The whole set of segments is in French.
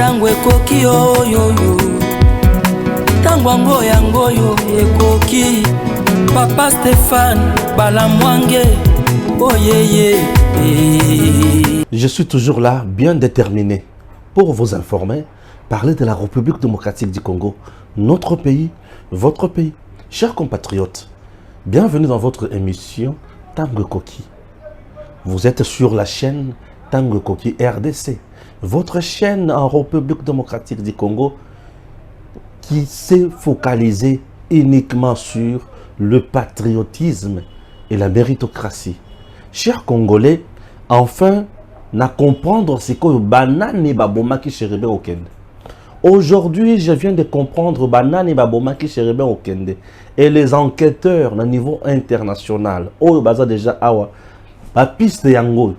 tango ekoki oyoyo tango yangoyo ekoki Papa Stéphane Balamwange oyeye. Je suis toujours là, bien déterminé pour vous informer, parler de la République démocratique du Congo, notre pays, votre pays. Chers compatriotes, bienvenue dans votre émission Tango Koki. Vous êtes sur la chaîne Tango Koki RDC, votre chaîne en République démocratique du Congo qui s'est focalisée uniquement sur le patriotisme et la méritocratie. Chers Congolais, enfin, na comprendre ce que banane baboma qui cherebe au Kende. Aujourd'hui, je viens de comprendre banane baboma qui cherebe au Kende. Et les enquêteurs au niveau international, oh baza déjà awa, ba piste yango.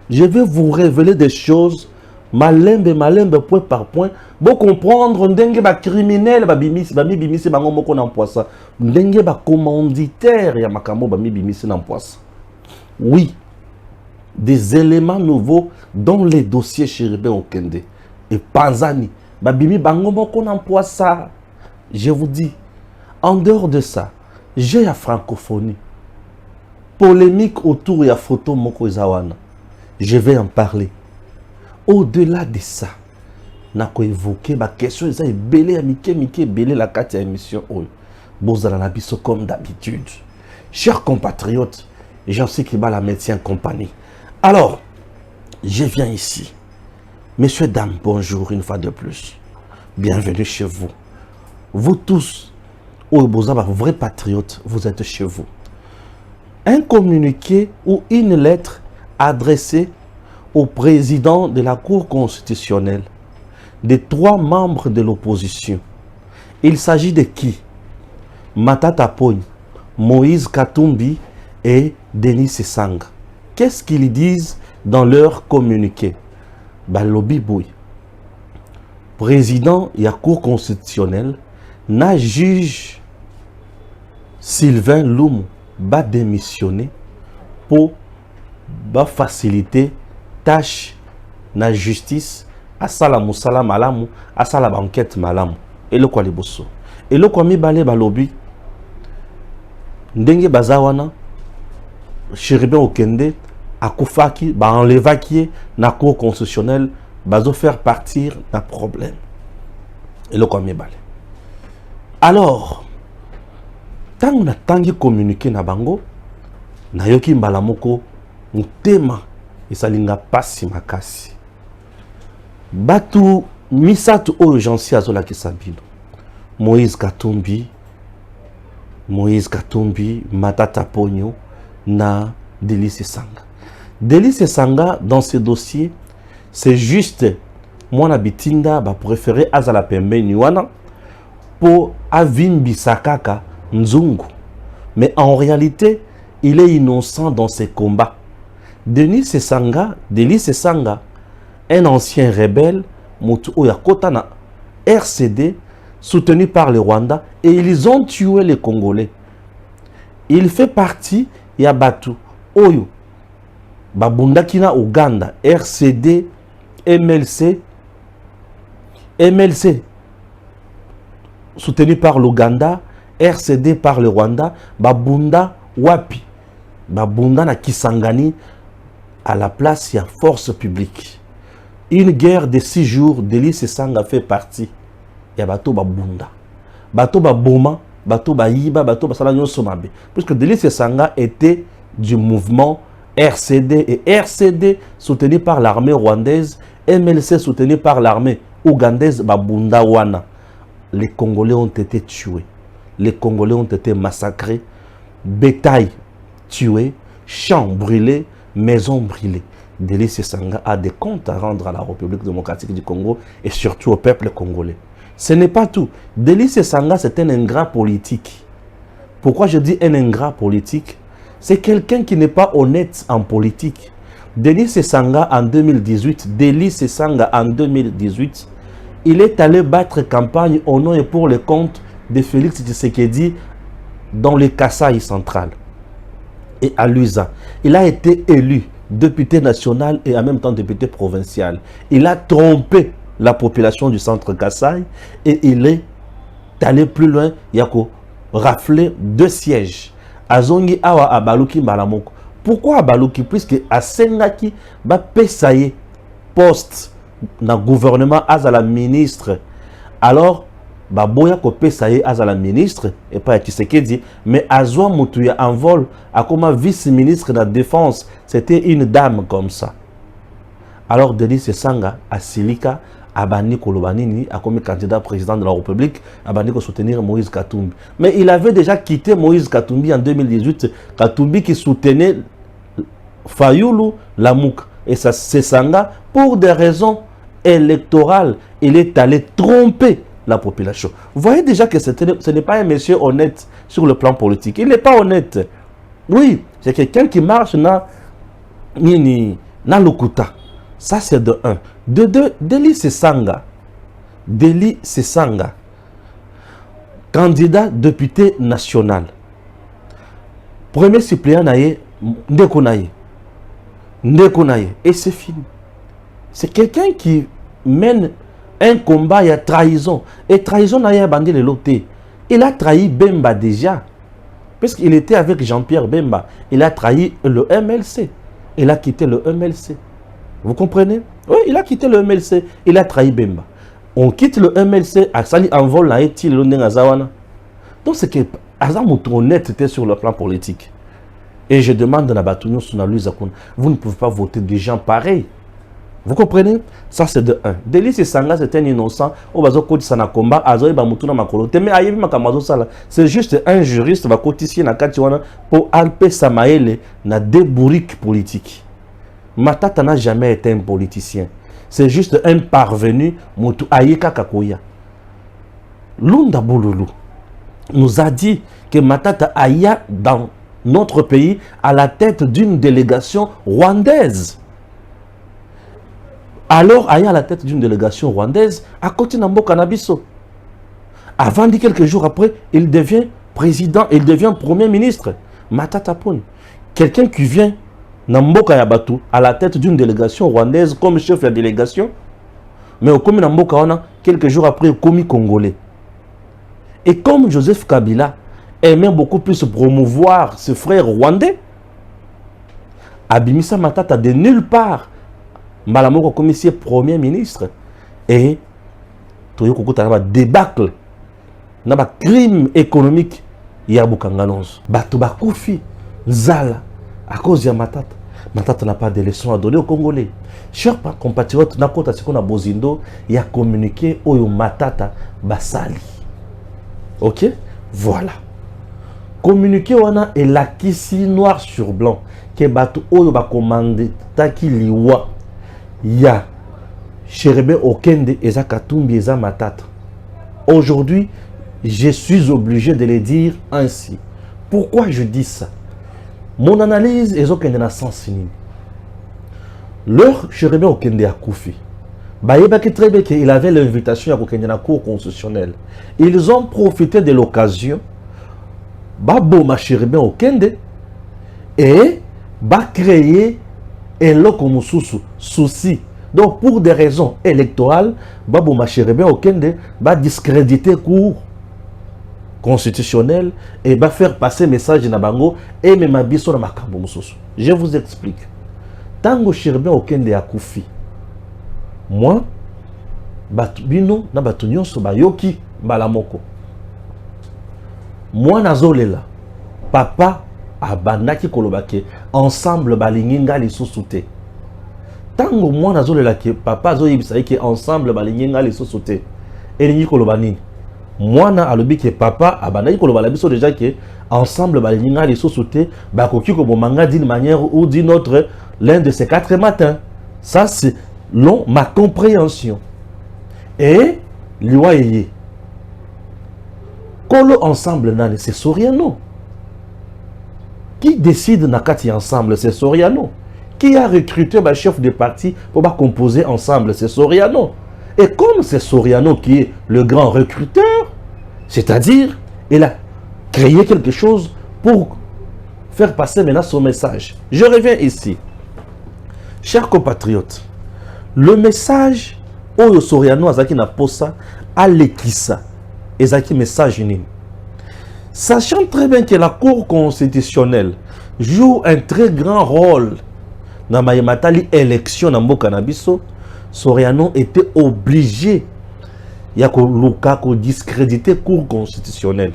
Je vais vous révéler des choses malembe point par point. Bon comprendre ndenge ba criminel ba bimisi bango moko na mpoisa. Ndenge ba commanditaire ya makambo ba bimisi na mpoisa. Oui, des éléments nouveaux dans les dossiers Chéribé Okende et Panzani. Babimi bango moko na mpoisa. Je vous dis, en dehors de ça, j'ai la francophonie. Polémique autour de la photo moko zawana. Je vais en parler. Au-delà de ça, nako évoquer ma question ça est belé mike belé la carte à émission bozala na biso comme d'habitude. Chers compatriotes, j'en sais qui bat la médecin compagnie. Alors, je viens ici. Messieurs, dames, bonjour une fois de plus. Bienvenue chez vous. Vous tous, bozala vrais patriotes, vous êtes chez vous. Un communiqué ou une lettre adressée au président de la Cour constitutionnelle, des 3 membres de l'opposition. Il s'agit de qui? Matata Pogny, Moïse Katumbi et Denis Sesanga. Qu'est-ce qu'ils disent dans leur communiqué? Balobi Boy, président de la Cour constitutionnelle, na juge Sylvain Loum va démissionner pour faciliter tâche na justice asala musala malamu asala enquête malamu et le quoi les bosso et le quoi mi balé balobi ndenge bazawana Chéribé Okende akufaki ba enlevaki na cour constitutionnelle bazo faire partir d'un problème et le quoi mi balé. Alors tant on a tangi communiquer na bango na yoki mbalamoko mutema isalinga pasi makasi batu misatu urgency azola kisabino Moïse Katumbi, Matata Pogny na Denis Sesanga. Denis Sesanga dans ce dossier c'est juste moi na bitinda ba préféré azala pembeni wana pour avimbi sakaka nzungu, mais en réalité il est innocent dans ses combats. Denis Sesanga, un ancien rebelle, Mutu Oyakota na RCD, soutenu par le Rwanda, et ils ont tué les Congolais. Il fait partie, Yabatu, Oyo, Babundakina Uganda, RCD, MLC, soutenu par l'Ouganda, RCD par le Rwanda, Babunda Wapi, Babunda na Kisangani, à la place, il y a force publique. Une guerre de 6 jours, Denis Sesanga fait partie. Il y a bateau babunda. Bateau baboma, bateau bayiba, bateau basalanyo somabe. Puisque Denis Sesanga était du mouvement RCD. Et RCD soutenu par l'armée rwandaise, MLC soutenu par l'armée ougandaise, babunda wana. Les Congolais ont été tués. Les Congolais ont été massacrés. Bétail tué, champs brûlés, maison brûlée. Denis Sesanga a des comptes à rendre à la République démocratique du Congo et surtout au peuple congolais. Ce n'est pas tout. Denis Sesanga, c'est un ingrat politique. Pourquoi je dis un ingrat politique? C'est quelqu'un qui n'est pas honnête en politique. Denis Sesanga en 2018, il est allé battre campagne au nom et pour le compte de Félix Tshisekedi dans le Kasaï central. Et à Luisa, il a été élu député national et en même temps député provincial. Il a trompé la population du centre Kassai et il est allé plus loin. Il a raflé 2 sièges. Azongi awa abaluki malamoko. Pourquoi abaluki? Puisque Asengaki va payer poste dans le gouvernement à la ministre. Alors, Baboya ko pesaye à la ministre et pas Tshisekedi, mais Azwa Mutuya en vol à comme vice-ministre de la défense. C'était une dame comme ça. Alors Denis Sanga à Silika Abani Kolobanini a comme candidat président de la République, Abani ko soutenir Moïse Katumbi. Mais il avait déjà quitté Moïse Katumbi en 2018, Katumbi qui soutenait Fayulu Lamouk. Et ça c'est Sanga pour des raisons électorales, il est allé tromper la population. Vous voyez déjà que ce n'est pas un monsieur honnête sur le plan politique. Il n'est pas honnête. Oui, c'est quelqu'un qui marche dans l'Okuta. Ça, c'est de 1. De 2, Deli Sesanga. Deli Sesanga. Candidat député national. Premier suppléant naïe, Ndekonaye. Ndekonaye. Et c'est fini. C'est quelqu'un qui mène un combat, il y a trahison. Et trahison, il y a bandé le loté. Il a trahi Bemba déjà. Parce qu'il était avec Jean-Pierre Bemba. Il a trahi le MLC. Il a quitté le MLC. Vous comprenez? Oui, il a quitté le MLC. Il a trahi Bemba. On quitte le MLC. Sali envol là est-il l'Ondengazawana. Donc c'est que Azamoutou honnêteté sur le plan politique. Et je demande à Nabatounou Sounalu vous ne pouvez pas voter des gens pareils. Vous comprenez? Ça c'est de 1. Delis Sanga c'est un innocent. C'est juste un juriste va cotiser pour alper Samaele na débourrique politique. Matata n'a jamais été un politicien. C'est juste un parvenu Moutou Ayeka Kakoya. Lunda Bouloulou nous a dit que Matata Aya dans notre pays à la tête d'une délégation rwandaise. Alors, Aya à la tête d'une délégation rwandaise, à côté Nambo Kanabiso. Avant de quelques jours après, il devient président, il devient premier ministre. Matata Poun. Quelqu'un qui vient Nambo Kayabatu à la tête d'une délégation rwandaise comme chef de la délégation. Mais au commis Nambo Kawana, quelques jours après, au commis congolais. Et comme Joseph Kabila aimait beaucoup plus promouvoir ses frères rwandais, Abimisa Matata de nulle part. Malamoko commissaire premier ministre et Toyoko Tana débâcle na crime économique Yabukanganons bato bakufi zala à cause de Matata. Matata n'a pas de leçons à donner aux Congolais. Chers compatriotes, na kota siko na bozindo ya communiqué oyo Matata basali. OK? Voilà. Communiqué wana et la kisi noir sur blanc que bato oyo ba commandé taki liwa. Ya Cherebe Okende Eza Katumbi Eza Matata. Aujourd'hui, je suis obligé de le dire ainsi. Pourquoi je dis ça? Mon analyse est Okende na sens nini. Leur Cherebe Okende a Koufi. Baïbaki très bien qu'il avait l'invitation à Okende na cour constitutionnelle. Ils ont profité de l'occasion. Babo ma Cherebe Okende et ba créer et l'okomususu souci. Donc pour des raisons électorales, Babou Macherebe Okende va discréditer cours constitutionnel et va faire passer message na bango et même abiso na makambo mususu. Je vous explique. Tango Cherebe Okende a koufi. Moi bino na batunyo so bayoki balamoko. Moi nazolela. Papa Abanaki kolobake ensemble balinginga lisusu. Tango moi nazolela ke papa zo yebisa ke ensemble balinginga lisusu te. Elingi kolobani. Moi na alobi ke papa abanaki kolobala biso déjà que ensemble balinginga lisusu te bakoki ko bomanga d'une manière ou d'une autre l'un de ces 4 matins. Ça c'est ma compréhension. Et liwa yeye. Kolo ensemble nane c'est Soriano. Qui décide Nakati ensemble, c'est Soriano. Qui a recruté le chef de parti pour composer ensemble, c'est Soriano. Et comme c'est Soriano qui est le grand recruteur, c'est-à-dire, il a créé quelque chose pour faire passer maintenant son message. Je reviens ici. Chers compatriotes, le message oyo Soriano azaki na posa alekisa ezaki message nini. Sachant très bien que la Cour constitutionnelle joue un très grand rôle dans Maïmatali élection dans Mboka na biso, Soriano était obligé ya ko luka ko discréditer Cour constitutionnelle.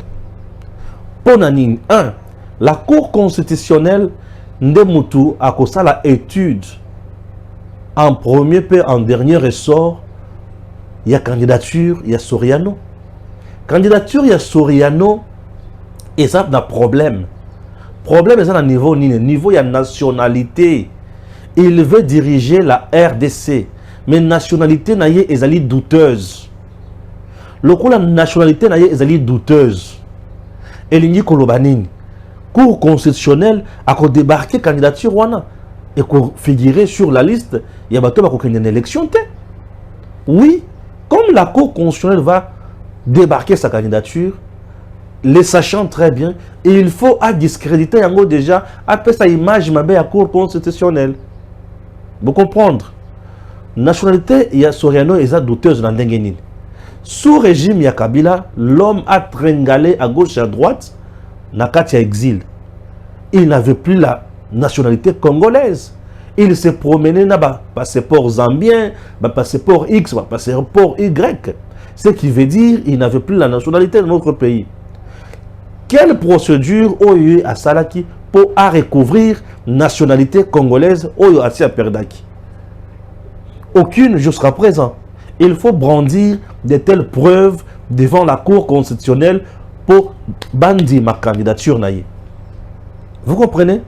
Ponanine 1, la Cour constitutionnelle ndemutu a kosa la étude en premier peu en dernier ressort, il y a candidature, il y a Soriano. Candidature, il y a Soriano, et ça a un problème. Problème, c'est à niveau ni niveau, il y a nationalité. Il veut diriger la RDC, mais nationalité naïe est ali douteuse. Le coup la nationalité naïe est ali douteuse. Et l'Indy Kolobanine, Cour constitutionnelle a débarqué candidature wana et qu'on figurer sur la liste, il y a une élection. Oui, comme la Cour constitutionnelle va débarquer sa candidature, les sachant très bien, il faut à discréditer en gros déjà après sa image à la Cour constitutionnelle. Vous comprenez? Nationalité, il y a Soriano et ça douteuse dans Dengenine. Sous régime il y a Kabila, l'homme a tringalé à gauche et à droite, Nakatia exil. Il n'avait plus la nationalité congolaise. Il s'est promené dans le passeport zambien, le passeport X, le passeport Y. Ce qui veut dire qu'il n'avait plus la nationalité de notre pays. Quelle procédure Oyo a Salaki pour recouvrir nationalité congolaise Oyo Atia Perdaki? Aucune jusqu'à présent. Il faut brandir de telles preuves devant la Cour constitutionnelle pour bandir ma candidature. Vous comprenez?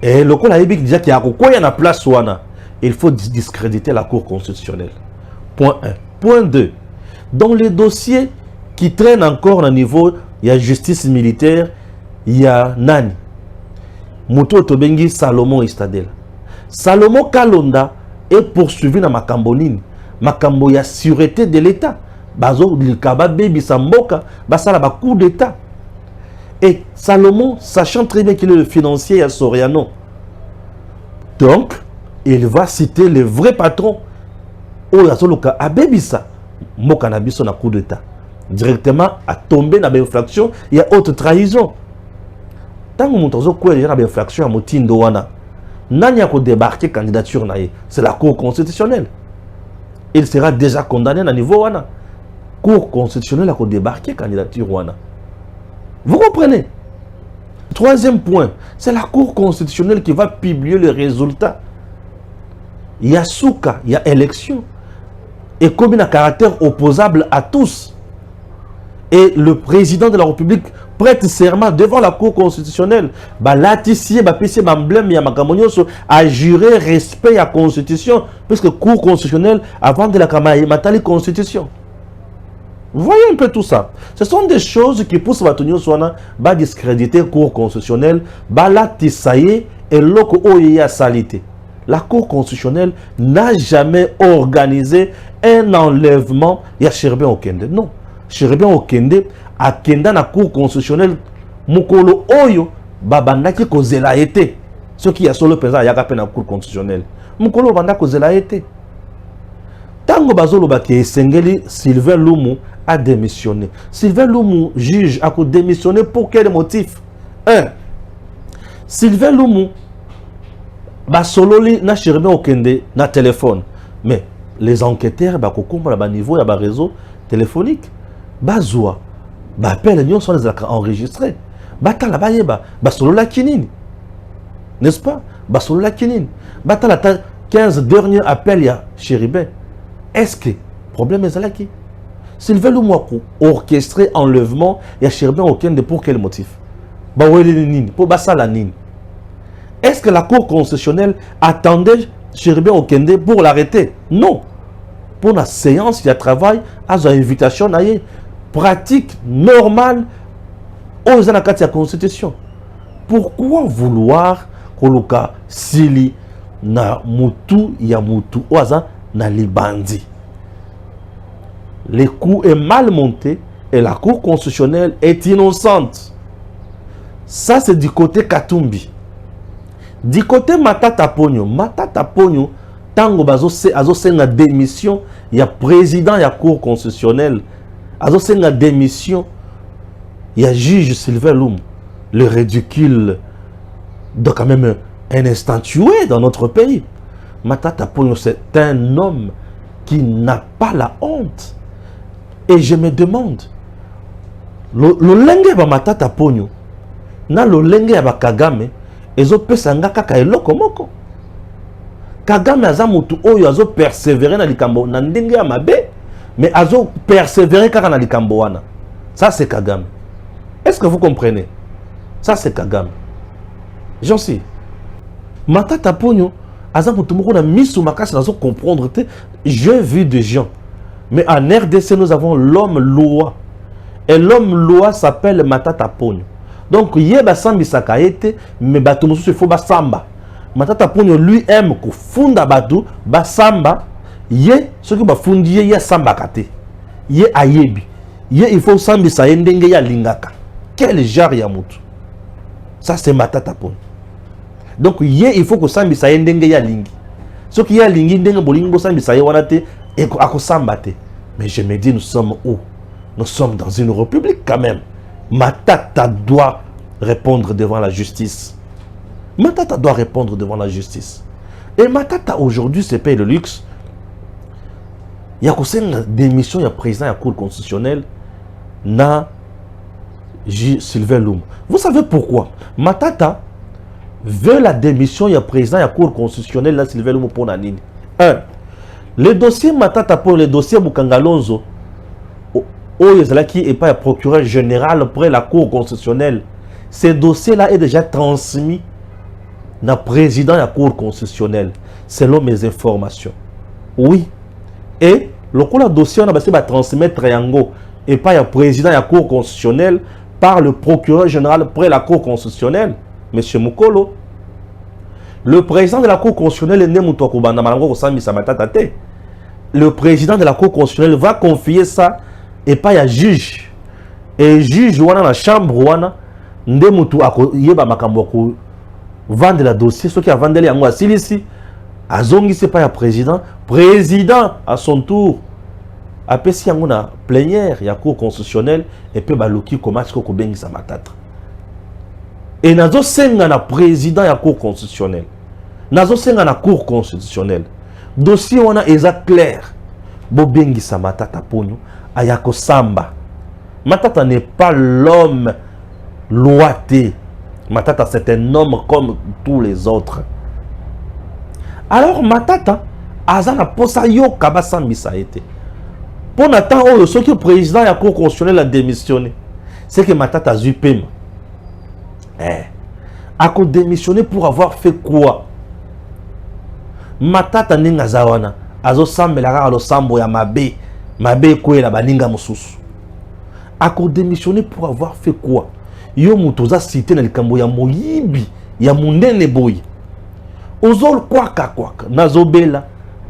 Et le coup a dit qu'il y a une place wana. Il faut discréditer la Cour constitutionnelle. Point 1. Point 2. Dans les dossiers qui traînent encore au niveau, il y a justice militaire, il y a Nani. Mouto Tobengi Salomon Istadel. Salomon Kalonda est poursuivi dans Makambonine. Makambo ya sûreté de l'État. Bazo likaba baby samboka, basala ba coup d'État. Et Salomon, sachant très bien qu'il est le financier à Soriano, donc il va citer le vrai patron. Oyazoloka abebisa mokanabiso na coup d'État. Directement à tomber dans l'infraction, il y a haute trahison. Tant que montozo quoi déjà dans l'infraction à motindo wana, nanya ko débarquer candidature naie, c'est la Cour constitutionnelle. Il sera déjà condamné à niveau wana. Cour constitutionnelle a débarqué candidature wana. Vous comprenez? Troisième point, c'est la Cour constitutionnelle qui va publier les résultats. Il y a souka, il y a élection. Et comme il a un caractère opposable à tous. Et le président de la République prête serment devant la Cour constitutionnelle. L'atissier, l'emblème, a juré respect à la Constitution. Puisque la Cour constitutionnelle, avant de la Kamaï, la Constitution. Vous voyez un peu tout ça. Ce sont des choses qui poussent à discréditer la Cour constitutionnelle, l'atissier et l'okoye salité. La Cour constitutionnelle n'a jamais organisé un enlèvement. Il y a Cherben Okende. Non. Cherben Okende a kenda na Cour constitutionnelle. Mukolo Oyo, babandaki kozela été. Ce qui a sur le président, il y a la Cour constitutionnelle. Mukolo banda kozela été. Tango bazolo baki Sengeli, Sylvain Lumu a démissionné. Sylvain Lumu, juge, a démissionné pour quel motif? 1. Sylvain Lumu, basololi na Cherben Okende na téléphone. Mais les enquêteurs, à niveau, il y a un réseau téléphonique. Bazoua, appel nous sont enregistrés. Batala bayeba, basolola kinini. N'est-ce pas? Basolola kinini. Batala 15 derniers appels ya Chéribin. Est-ce que problème est là qui? Sylvain Lumwaku orchestré enlèvement ya Chéribin Okende pour quel motif? Pour basala nini. Est-ce que la Cour constitutionnelle attendait Chéribin Okende pour l'arrêter? Non. Pour la séance, il y a travail, à une invitation, pratique normale aux anakats de la Constitution. Pourquoi vouloir koloka sili na mutu ya mutu oaza na libandi? Le coup est mal monté et la Cour constitutionnelle est innocente. Ça, c'est du côté Katumbi. Du côté Matata Pogno, tango azosenga démission ya président ya cour constitutionnelle, azosenga démission ya juge Sylvain Loum, le ridicule de quand même un instant tué dans notre pays. Matata Ponyo, c'est un homme qui n'a pas la honte. Et je me demande, le lenge ba Matata Ponyo, na le lenge ya ba Kagame, ezo pesanga kaka eloko moko. Kagame aza mutu oyo azo persévérer na likambo na ndenge ya mabe, mais azo persévérer kaka na likambo wana. Ça c'est Kagame. Est-ce que vous comprenez? Ça c'est Kagame. J'en sais. Matata Ponyo, aza mutu moko na misu makasi nazo comprendre te. J'ai vu des gens. Mais en RDC, nous avons l'homme loi. Et l'homme loi s'appelle Matata Ponyo. Donc, yeba sambi sakaete, mais bato mosusu faut basamba. Matata Ponyo lui aime ko funda bato basamba. Ye ce que bafundi ye samba kate. Ye ayebi. Ye il faut sambi sa ndenge ya lingaka. Quel genre ya mutu. Ça c'est Matata Ponyo. Donc ye il faut que sambi sa ndenge ya lingi. Ce qui y a lingi ndenge bolingo sambi sa ye wana te et ako samba te. Mais je me dis nous sommes où? Nous sommes dans une république quand même. Matata doit répondre devant la justice. Matata doit répondre devant la justice. Et Matata aujourd'hui se paye le luxe. Il y a une démission, il y a président de la Cour constitutionnelle, na Sylvain Loum. Vous savez pourquoi? Matata veut la démission, il y a président de la Cour constitutionnelle, na Sylvain Loum pour Nanine. Le dossier Matata pour le dossier Bukangalonzo, qui est pas le procureur général près la Cour constitutionnelle. Ce dossier-là est déjà transmis au président de la Cour constitutionnelle, selon mes informations. Oui. Et le dossier, on a transmettre Yango et pas le président de la Cour constitutionnelle par le procureur général près la Cour constitutionnelle, M. Mukolo. Le président de la Cour constitutionnelle est né le président de la Cour constitutionnelle va confier ça et pas à juge. Et juge wana la chambre wana nde mutu ako yeba makambo ko vendre la dossier ce qui a vendu yango asilisi azongi c'est pas ya président à son tour apesi yango na plénière ya Cour constitutionnelle et puis baloki komati ko bengisa Matata. Et nazo senga na président ya Cour constitutionnelle. Nazo senga na Cour constitutionnelle. Dossier wana eza clair. Bo bengisa Matata Ponyo ayako samba. Matata n'est pas l'homme loité. Matata c'est un homme comme tous les autres. Alors Matata azana posa yo kabasambi ça été. Pour Nathan oh ce que le président de la Cour constitutionnelle a démissionné. C'est que Matata a eu paiement. A démissionné pour avoir fait quoi? Matata ninga zawana azo sambela alo sambo ya mabe kwela baninga mususu. Ako démissionné pour avoir fait quoi? Yo mutoza cité na likambo ya moyibi ya mundene boy. Ozol kwaka nazobela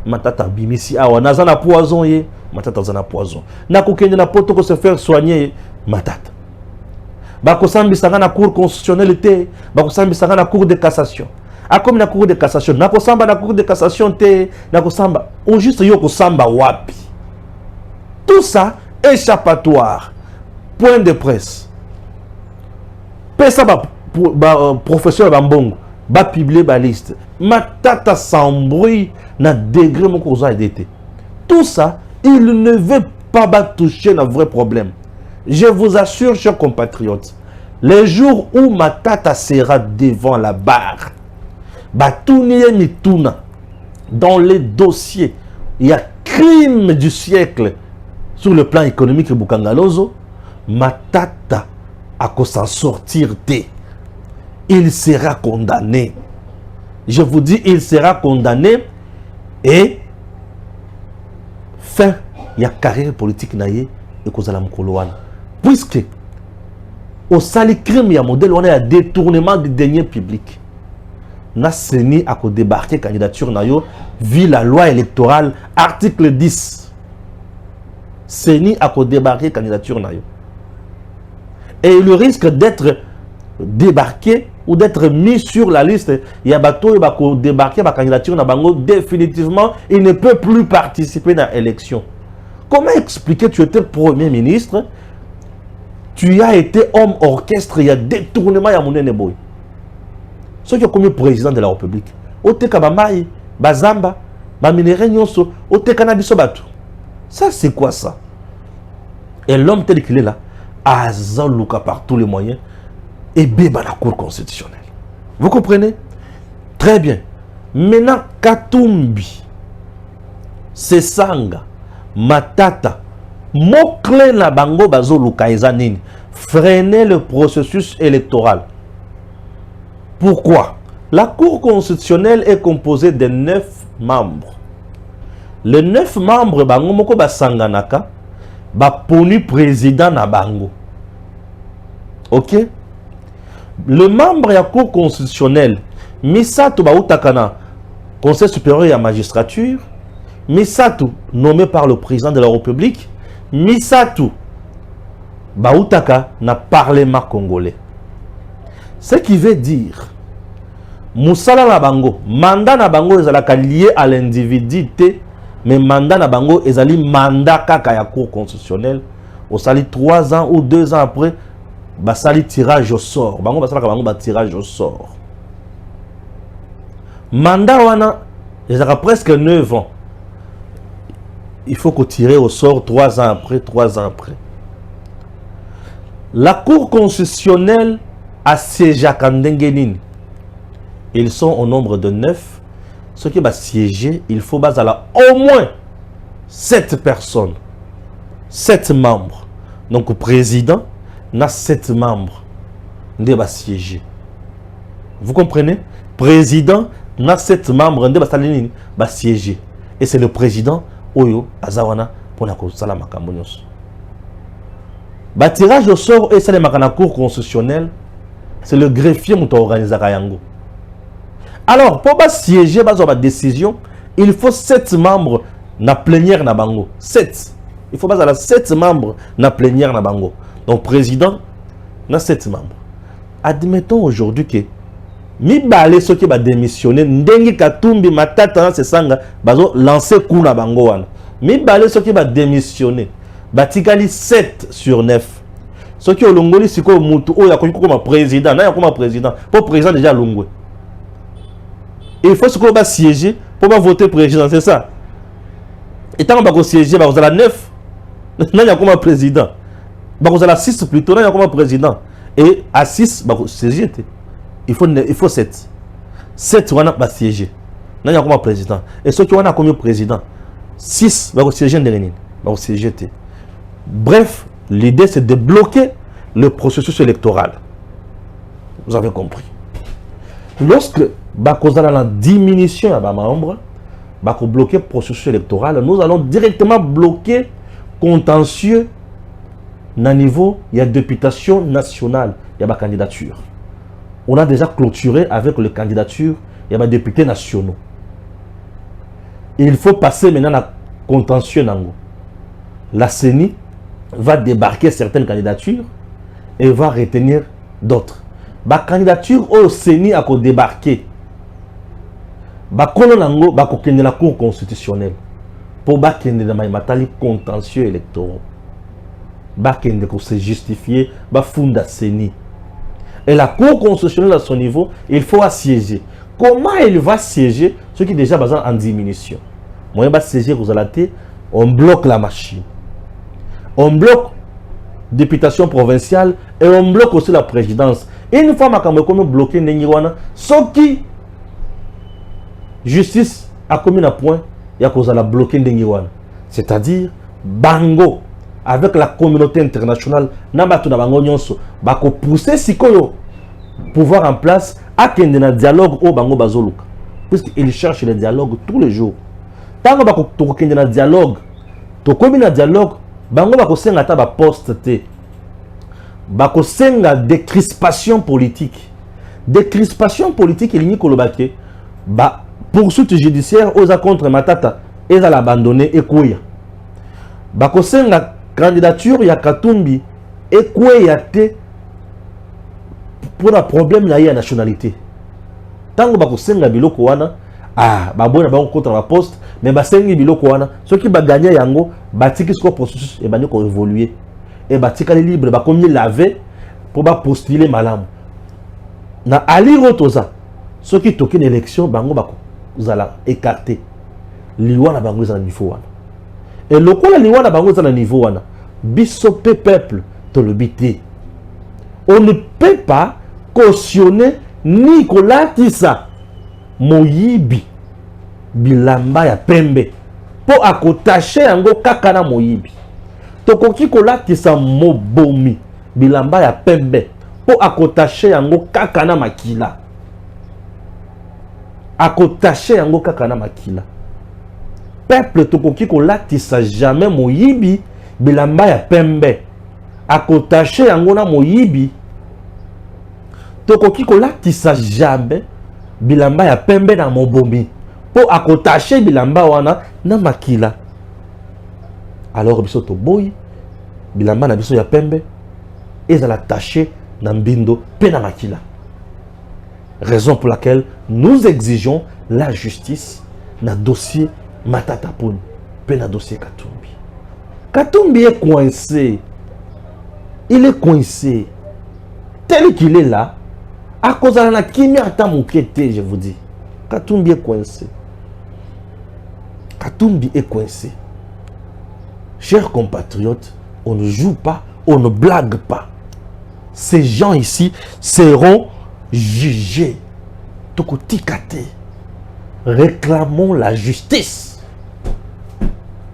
Matata bimisi awa nazana poison ye Matata zana poison. Na kokende na poto ko se faire soigner Matata. Bako sambisanga na Cour constitutionnelle te, bako sambisanga na Cour de cassation. Comme la Cour de cassation, na kosamba na Cour de cassation te, na kosamba, ou juste yo kosamba wapi. Tout ça échappatoire. Point de presse. Pesa professeur Bambongo, ba publier ba liste. Matata sans bruit na degré mon cause a été. Tout ça, il ne veut pas toucher le vrai problème. Je vous assure, chers compatriotes, les jours où Matata sera devant la barre, dans les dossiers, il y a crime du siècle sur le plan économique de Bukangalozo, Matata a qu'à s'en sortir dès. Il sera condamné. Je vous dis, il sera condamné et fin, il y a carrière politique naïe et cause à la mkoloane. Puisque au sali crime, il y a modèle, on a un détournement des deniers publics. Na seni a débarqué candidature nayo vu la loi électorale article 10. Seni a candidature nayo. Et il risque d'être débarqué ou d'être mis sur la liste, il y a bateau et débarquer ma candidature na bango, définitivement, il ne peut plus participer à l'élection. Comment expliquer tu étais Premier ministre, tu as été homme orchestre, il y a détournement, il y a mon boy. Ceux qui ont commis président de la République, Oteka Bamaï, Bazamba, Baminere Nyonso, Oteka Nabiso Batu. Ça, c'est quoi ça? Et l'homme tel qu'il est là, Azalouka par tous les moyens, et béba la Cour constitutionnelle. Vous comprenez? Très bien. Maintenant, Katumbi, Sesanga, Matata, Mokle na bango bazoluka ezanini, freiner le processus électoral. Pourquoi? La Cour constitutionnelle est composée de 9 membres. Les 9 membres bango moko basanganaka, baponi président na bango. Ok? Le membre de la Cour constitutionnelle, Misato Baoutakana, Conseil supérieur de la magistrature, Misato, nommé par le président de la République, Misato Baoutaka, na Parlement congolais. Ce qui veut dire, Moussala Nabango, mandat Nabango est lié à l'individuité, mais mandat Nabango est mandat kaka ya Cour constitutionnelle. Au sali 3 ans ou 2 ans après, basali tirage au sort. Bango basala bango ba tirage au sort. Mandat wana, il a presque 9 ans. Il faut qu'on tire au sort 3 ans après, 3 ans après. La Cour constitutionnelle a siégé à Kandengenin. Ils sont au nombre de 9. Ce qui va siéger, il faut baser au moins 7 personnes. 7 membres. Donc, le président n'a 7 membres. Il va siéger. Vous comprenez? Président n'a 7 membres. Il va siéger. Et c'est le président Oyo Azawana pour la Salama Kambonyos. Le tirage au sort et c'est la Cour constitutionnelle. C'est le greffier qui organise Kayango. Alors, pour siéger dans la décision, il faut 7 membres na plénière na bango. 7. Il faut baser 7 membres na plénière na bango. Donc, président, na 7 membres. Admettons aujourd'hui que mi balé ceux qui va démissionner, ndengi katumbi matata se sanga bazo lancer coup na bango wana. Mi balé ceux qui va démissionner, batikali 7 sur 9. Ceux qui ont longoli siko mutu o ya comme président, na ya comme président. Pour président déjà longwe. Il faut qu'on va siéger pour voter président, c'est ça. Et tant qu'on va siéger, vous avez 9, il y a comme président. Vous avez 6 plutôt, il y a comme président. Et à 6, vous siéger. Il faut 7. 7, on va siéger. Il y a comme président. Et ceux qui ont comme président, 6, vous siéger de Lénine. Vous siéger. Bref, l'idée c'est de bloquer le processus électoral. Vous avez compris. Lorsque la diminution à membres, bloquer le processus électoral, nous allons directement bloquer contentieux au niveau il y a députation nationale, il y a ma candidature. On a déjà clôturé avec les candidatures, il y a ma députés nationaux. Il faut passer maintenant à contentieux nango. La CENI va débarquer certaines candidatures et va retenir d'autres. La candidature au CENI a débarqué. Bakono nango bakokende la Cour constitutionnelle pour bakende na matali contentieux électoraux. Bakende ko se justifier ba funda CENI. Et la Cour constitutionnelle à son niveau, il faut siéger. Comment il va siéger ceux qui déjà basent en diminution? Moi va siéger aux alatés, on bloque la machine. On bloque députation provinciale et on bloque aussi la présidence. Une fois que nous bloqué Nengiwana, ce qui justice a commis un point, il y a cause à la bloquer Nengiwana. C'est-à-dire, Bango, avec la communauté internationale, Nambatu na Bango Nyonso, bako pousser Sikoyo, pouvoir en place, à qu'il y ait un dialogue au Bango Bazoluka. Puisqu'il cherche le dialogue tous les jours. Tant que bako qu'il y ait un dialogue, to commis un dialogue, Bango bako senga ta ba poste te. Bako senga décrispation politique. Décrispation politique, il n'y a kolobake. Ba poursuite judiciaire aux contre Matata et à l'abandonner et Kouya. Bako senga candidature ya Katumbi et Kouya te pour un problème na ya nationalité. Tango ba ko senga biloko wana, ba bona ba contre la poste, mais ba sengi biloko wana, ceux qui ba gagner yango, ba tiki ce processus et ba ne ko évoluer. Et ba tika les libre, ba comme laver pour ba postuler malamu. Na ali rotoza, ceux qui toquent une élection, bango ba ko zala écarter. Liwa na bango za niveau wana. Et le quoi liwa na bango za niveau wana, biso peuple to le bité. On ne peut pas cautionner ni kolatisa moyibi bilamba ya pembe po akotache yango kaka na moyibi. Tokoki kolatisa mobomi bilamba ya pembe po akotache yango kaka na makila. Akotache yango kaka na makila. Peuple tokoki kolatisa jamais moyibi bilamba ya pembe. Akotache yango na moyibi. Tokoki kolatisa jamais bilamba ya pembe na mobomi po akotache bilamba wana na makila. Alors biso to boy bilamba na biso ya pembe ezala taché na mbindo pe na makila. Raison pour laquelle nous exigeons la justice na dossier Matata Ponyo pe na dossier Katumbi. Katumbi est coincé. Il est coincé. Tel qu'il est là, à cause de la kimia tamukete, je vous dis. Katumbi est coincé. Katumbi est coincé. Chers compatriotes, on ne joue pas, on ne blague pas. Ces gens ici seront jugés. Tokotikate. Réclamons la justice.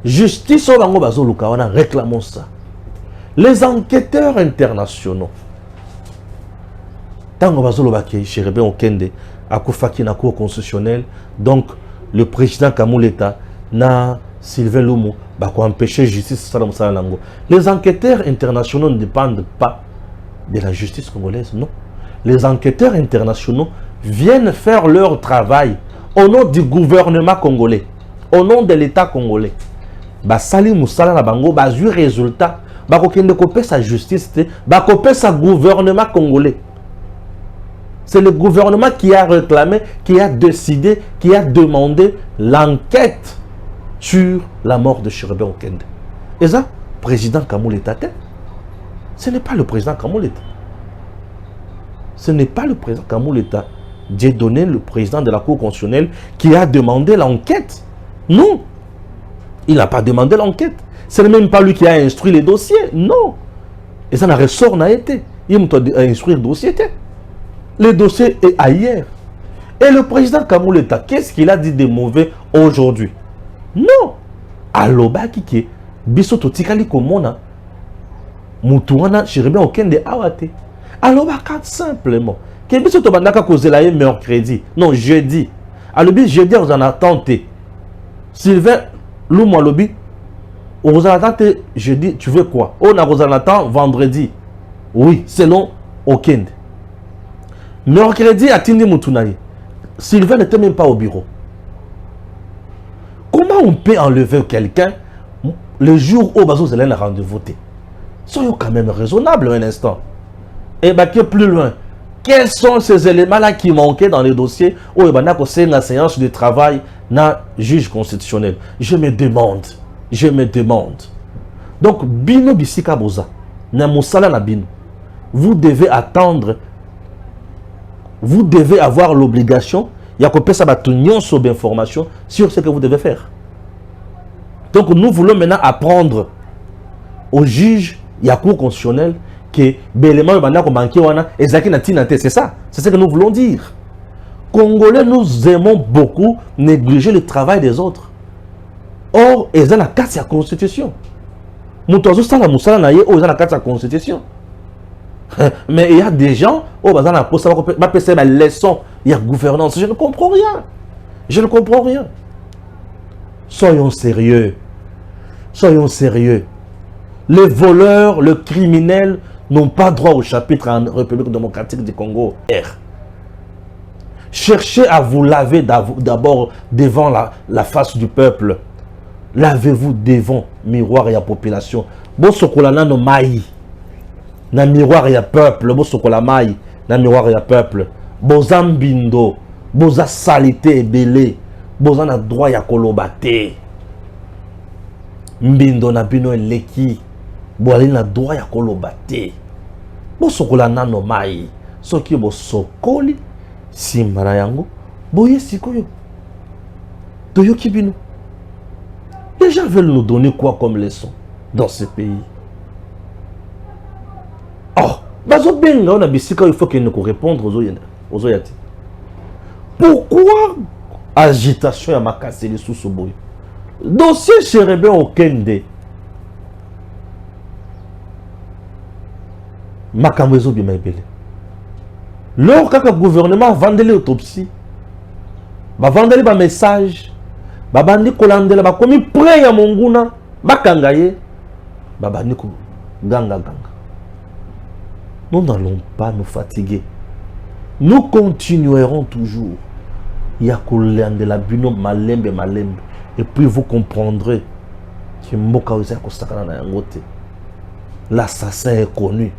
Justice au bango bazo lukawana, réclamons ça. Les enquêteurs internationaux. Tango bazo lobaki Chérébé Okende akufaki na cour constitutionnelle, donc le président Kamuleta na Sylvain Lumu ba ko empêcher justice salam salango. Les enquêteurs internationaux ne dépendent pas de la justice congolaise, non. Les enquêteurs internationaux viennent faire leur travail au nom du gouvernement congolais, au nom de l'État congolais. Ba sali musala na bango ba ju résultat ba ko kende ko sa justice te ba ko sa gouvernement congolais. C'est le gouvernement qui a réclamé, qui a décidé, qui a demandé l'enquête sur la mort de Chérébé Okende. Et ça, président Kamuleta, ce n'est pas le président Kamuleta. Ce n'est pas le président Kamuleta. J'ai donné le président de la Cour constitutionnelle qui a demandé l'enquête. Non. Il n'a pas demandé l'enquête. Ce n'est même pas lui qui a instruit les dossiers. Non. Et ça n'a ressort n'a été. Il m'a instruit le dossier. Le dossier est ailleurs. Et le président Kamuleta, qu'est-ce qu'il a dit de mauvais aujourd'hui? Non. Aloba kike. Bisoto tikali komona. Mutuana Chérébé Okende awate. Aloba kat simplement. Que bisoto bandaka kozela ye mercredi. Non, jeudi. Alobi jeudi on en a tenté. Sylvain Lumu alobi. On a tenté jeudi, tu veux quoi? On a attend vendredi. Oui, selon Okende. Mercredi à Tindi Moutunaye. Sylvain n'était même pas au bureau. Comment on peut enlever quelqu'un le jour où Bazo Zelen a rendez-vous? Soyons quand même raisonnables un instant. Et bah, que plus loin. Quels sont ces éléments-là qui manquaient dans les dossiers où il y a une séance de travail na juge constitutionnel? Je me demande. Je me demande. Donc, Bino Bissika Boza, na Moussala na Bino, vous devez attendre. Vous devez avoir l'obligation, il y a que ça va tenir sur d'informations sur ce que vous devez faire. Donc nous voulons maintenant apprendre aux juges, il y a cour constitutionnelle, que l'élément c'est ça. C'est ce que nous voulons dire. Congolais, nous aimons beaucoup négliger le travail des autres. Or, ils ont la carte de la constitution. Nous avons la constitution. Mais il y a des gens, oh, ma leçon, il y a gouvernance. Je ne comprends rien. Je ne comprends rien. Soyons sérieux. Soyons sérieux. Les voleurs, les criminels n'ont pas droit au chapitre en République démocratique du Congo. Cherchez à vous laver d'abord devant la face du peuple. Lavez-vous devant miroir et la population. Bon, ce qu'on a no maï. Na miroir ya peuple bo sokola mai na miroir ya peuple boza mbindo boza salité ebele boza na droit ya koloba te mbindo na bino eleki boali na droit ya koloba te bosokola nano mai soki bosokoli nsima na yango boye sikoyo toyoki bino. Les gens veulent nous donner quoi comme leçon dans ce pays? Oh, bazo benga on a bisika il faut qu'il nous répondre aux oyati. Pourquoi agitation ya makasi les sous boy? Dossier Chérébé Okende. Makamwezo bi maibele. Lors que le gouvernement vendait l'autopsie, ba vendait ba message, ba bandi kolandela ba komi près ya monguna, ba kangaye, ba bandi ko ganga. Nous n'allons pas nous fatiguer. Nous continuerons toujours. Il y a kolandela bino malembe. Et puis vous comprendrez que Mboka Oza Kostakana na yangote. L'assassin est connu.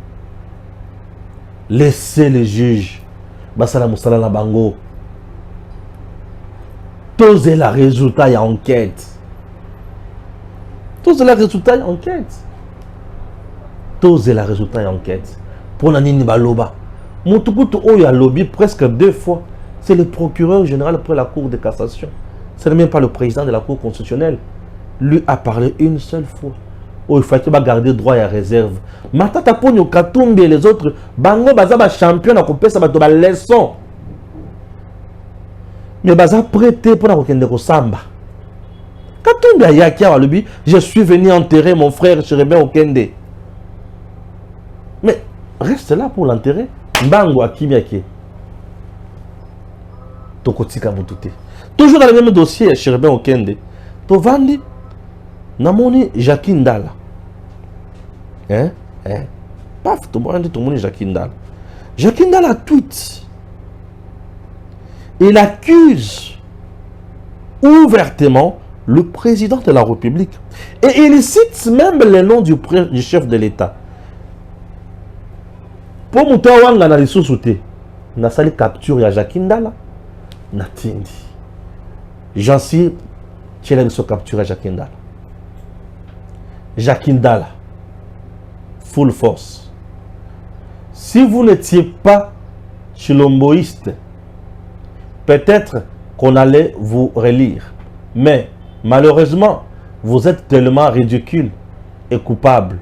Laissez les juges. Basala Moussala na bango. Tosez la résultat et enquête. Tosez la résultat et enquête. Tosez la résultat et enquête. Pour la nini baloba. Moutoukoutou Oya lobby presque 2 fois. C'est le procureur général après la Cour de cassation. Ce n'est même pas le président de la Cour constitutionnelle. Lui a parlé une seule fois. Oh, il faut qu'il va garder droit à réserve. Matata Ponyo Katumbi et les autres, Bango Bazaba champion à couper ça va leçon. Mais Baza prêté pour la Rokende Samba. Katumbi a yakia walubi, je suis venu enterrer mon frère Chérébé Okende. Mais reste là pour l'enterrer. Bango Akimiake. Tokotika Moutouté. Toujours dans le même dossier, Chérébé Okende. Tovandi, Namoni Jacqueline Dala. Paf, tout le monde dit Jacqueline Dala. Jacqueline Dala tweet. Il accuse ouvertement le président de la République. Et il cite même le nom du chef de l'État. Pour Moutawanga na lisousoute, na sali capture ya Jacqueline Dala. Natindi. J'en suis qui se capturer Jacqueline Dala. Jacqueline Dala. Full force. Si vous n'étiez pas chilomboïste, peut-être qu'on allait vous relire. Mais malheureusement, vous êtes tellement ridicule et coupable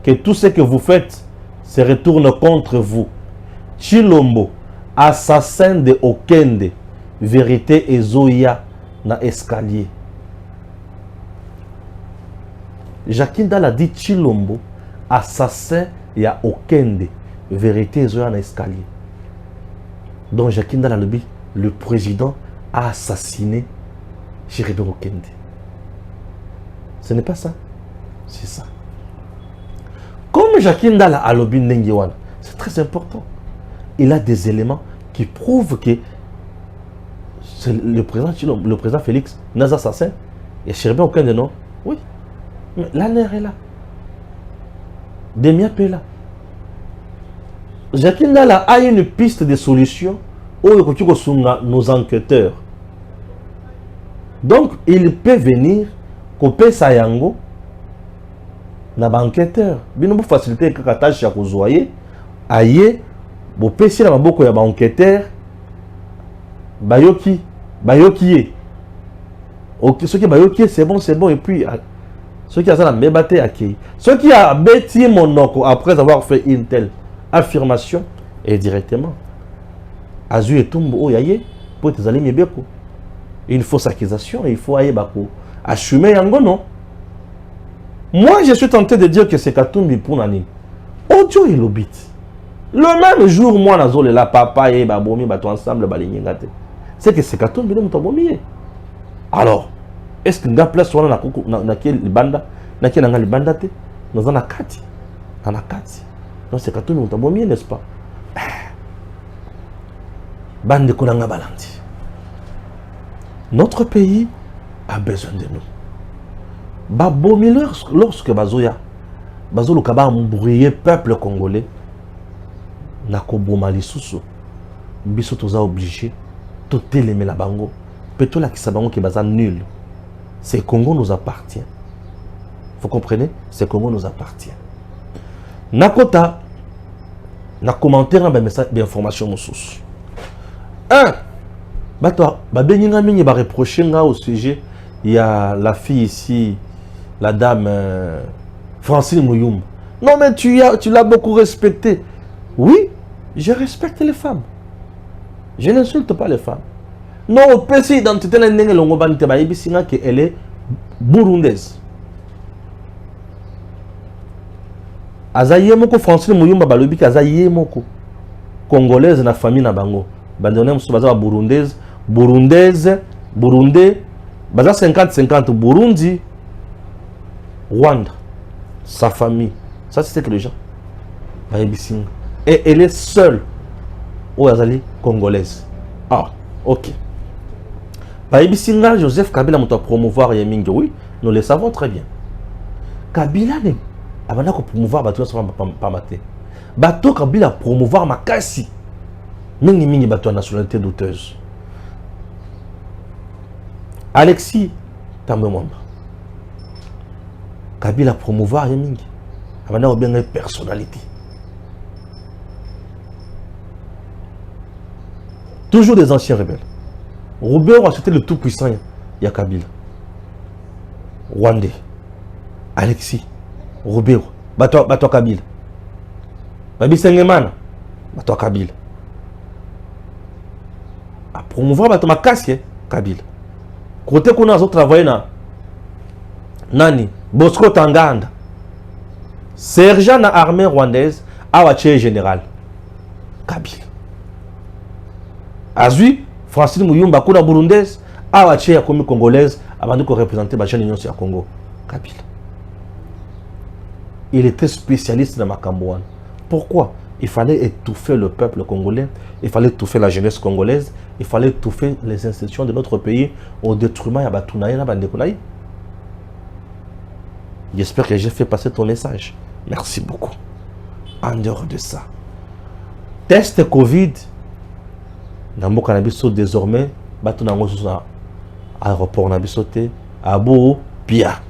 que tout ce que vous faites se retourne contre vous. Chilombo, assassin de Okende, vérité et Zoya na escalier. Jacqueline Dala dit Chilombo, assassin ya Okende, vérité et Zoya na escalier. Donc Jacqueline Dala le président a assassiné Chérébé Okende. Ce n'est pas ça, c'est ça. Comme Jacqueline Dala a lobby Nengewan, c'est très important. Il a des éléments qui prouvent que le président Félix n'a assassin. Et Chérébé Okende non. Oui. Mais la nerf est là. Demia est là. Jacqueline Dala a une piste de solution où nos enquêteurs. Donc, il peut venir couper sa yango na enquêteur. Bien pour faciliter que la tâche à Kozoye, aïe, pour pécher la maboko ya enquêteur, bayoki ye. Ok, ce qui bayoki c'est bon, et puis ceux qui ont la même bataille accueilli. Ceux qui ont bêti mon oncle après avoir fait une telle affirmation et directement. Azu et Tumbo, oh yaye, pour te aller miebeko. Une fausse accusation, il faut aller bako. Assumer yango non. Moi, je suis tenté de dire que c'est Katumbi pour Nani. Audio et l'obit. Le même jour, moi, Nazole, la papa et babomi, bato ensemble, baligningate. C'est que c'est Katumbi, nous t'abomier. Alors, est-ce que nous avons place na quel banda, na quel angle banda te, nous en a kati, donc c'est Katumbi, nous t'abomier, n'est-ce pas? Bande konanga balandi. Notre pays a besoin de nous. Babomi lorsque bazoya, bazolo kaba embrouiller peuple congolais. nakoboma lisusu biso toza obligé totelemela bango pe tolakisa bango ke baza nul. Ce Congo nous appartient. Vous comprenez? Ce Congo nous appartient. Nakota na commentaire na message d'information mosusu. 1. Babeninga mingi ba reprocher nga au sujet il y a la fille ici, la dame Francine Mouyumba. Non mais tu l'as beaucoup respecté. Oui, je respecte les femmes. Je n'insulte pas les femmes. Non, au PC identité na ndenge longo banite ba yebisinga que elle est burundaise. Azaye moko Francine Mouyumba balobi ka azaye moko congolaise na famille na bango. Bandone musu baza burundaise, burundais, baza 50-50 Burundi, Rwanda, sa famille. Ça c'est que les gens ba yebisinga. Et elle est seule au azali congolaise. Ah, OK. Baïbisinga, Joseph Kabila m'a promouvoir Yemingi, oui, nous le savons très bien. Kabila ne abana ko promouvoir bato ça pas maté. Bato Kabila promouvoir makasi. Mingi bato nationalité douteuse. Alexis Tambemwamba. Kabila promouvoir Yemingi. Abana ko bien personnalité. Toujours des anciens rebelles. Robert, c'était le tout puissant. Il y a Kabila. Rwandais. Alexis. Robert. Bato Kabila. Babi Sengemana. Bato Kabila. A promouvoir Bato Makasi. Kabila. Côté qu'on a travaillé na Nani. Bosco Tanganda. Sergent na armée rwandaise. Awache général. Kabila. Azui. Francine Mouyumba kuna burundaise awache ya komi congolaise avant de représenter la jeune union sur Congo. Kabila. Il était spécialiste dans Makambouane. Pourquoi? Il fallait étouffer le peuple congolais, il fallait étouffer la jeunesse congolaise, il fallait étouffer les institutions de notre pays au détriment de Batounaï na Bandekounaï. J'espère que j'ai fait passer ton message. Merci beaucoup. En dehors de ça, test Covid. Nambo Kanabiso désormais, bato nango sur aéroport Nabisote, Abo, Pia.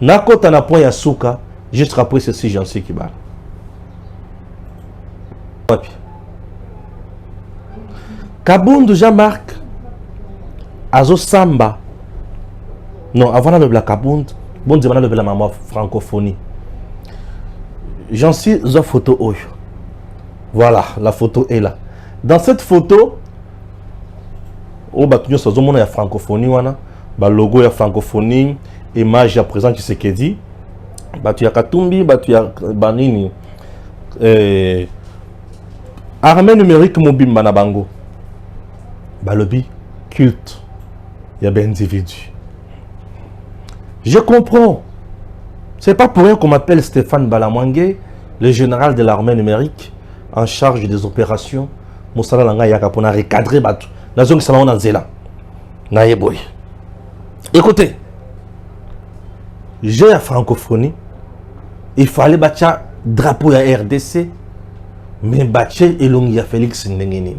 Nakota na point Yasuka, juste après ceci, j'en sais qui bat. Kabundu Jean-Marc, Azo Samba. Non, avant la Kabundu, bon demande la maman francophonie. J'en sais une photo. Voilà, la photo est là. Dans cette photo, oh batuño sozo mona ya francophonie wana ba logo ya francophonie image ya présent qui se dit batu ya Katumbi batu ya banini armée numérique mobimba na bango balobi culte ya ben individu. Je comprends, c'est pas pour rien qu'on m'appelle Stéphane Balamwangé, le général de l'armée numérique en charge des opérations Moussala langa yaka pour recadrer batu. La zone salon en zéla. Naïeboy. Écoutez, j'ai la francophonie. Il fallait battre drapeau à RDC, mais battre et Félix Ndengeni.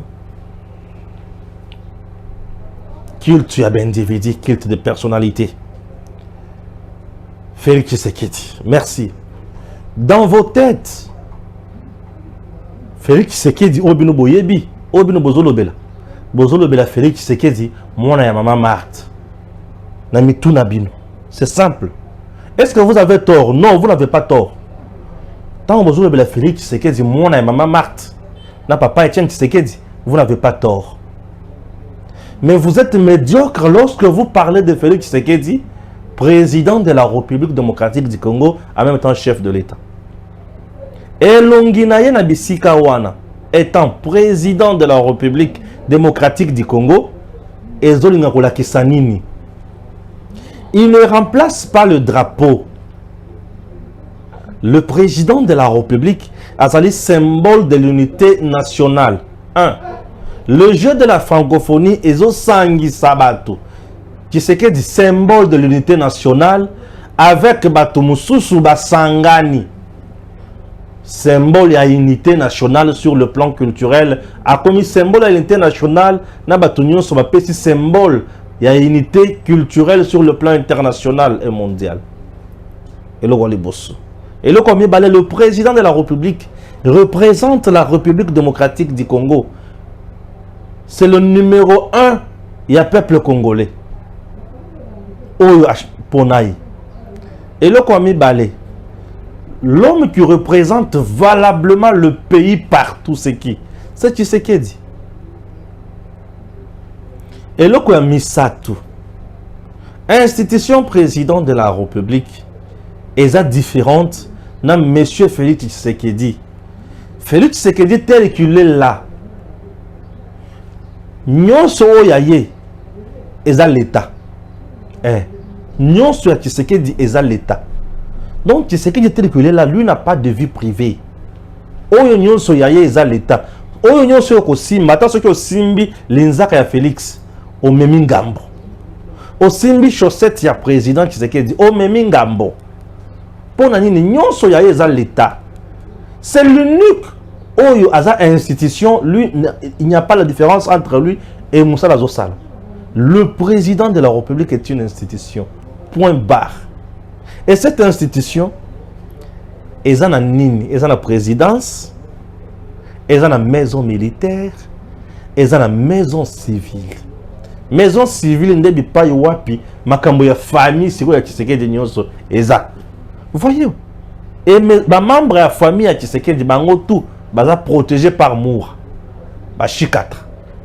Culte à individu, culte de personnalité. Félix Tshisekedi. Merci. Dans vos têtes, Félix Tshisekedi obino boyebi, obino bozolobela. Bozolobela Félix Tshisekedi, mwana ya maman Marthe. Namitu nabino. C'est simple. Est-ce que vous avez tort? Non, vous n'avez pas tort. Tant que bozolobela Félix Tshisekedi, mwana ya maman Marthe, na papa Etienne Tshisekedi, vous n'avez pas tort. Mais vous êtes médiocre lorsque vous parlez de Félix Tshisekedi, président de la République démocratique du Congo, en même temps chef de l'État. Et Longinaye Nabisika Wana, étant président de la République démocratique du Congo, il ne remplace pas le drapeau. Le président de la République a le symbole de l'unité nationale. 1. Le jeu de la francophonie est au Sangi Sabato, qui c'est que du symbole de l'unité nationale avec Bato Mususu Basangani. symbole à unité nationale sur le plan culturel, a commis symbole à unité nationale, n'a pas tenu son petit symbole à unité culturelle sur le plan international et mondial. Et le roi Bosso. Et le président de la République représente la République démocratique du Congo. C'est le numéro 1, il y a peuple congolais. Ponaï. Et le Kwame Balé, l'homme qui représente valablement le pays partout, c'est qui? C'est Tshisekedi. Et le Kwame Satou, institution président de la République, est différente de M. Félix Tshisekedi. Félix Tshisekedi tel qu'il est là. Nyonso Oyaye est l'État. Nyonso Tshisekedi est l'État. Donc Tshisekedi tel qu'il est là, lui n'a pas de vie privée. Oyo Nyonso Oyaye est l'État. Oyo Nyonso Yokosimba, tant que Simbi l'Inzaka ya Félix, au Memingambo. Au Simbi chaussette ya président Tshisekedi, au Memingambo. Pour Nanini Nyonso Oyaye est l'État. C'est l'unique Oyo Aza institution, lui, il n'y a pas la différence entre lui et Moussa Lazosal. Le président de la République est une institution. Point barre. Et cette institution, ils ont la présidence, ils ont la maison militaire, ils ont la maison civile. Maison civile, il n'y a pas de makambo ya famille, c'est quoi ya Tshisekedi nyonso, eza. Vous voyez? Et les membres de la famille à Tshisekedi, tout, sont protégés par Moura. Chikatra.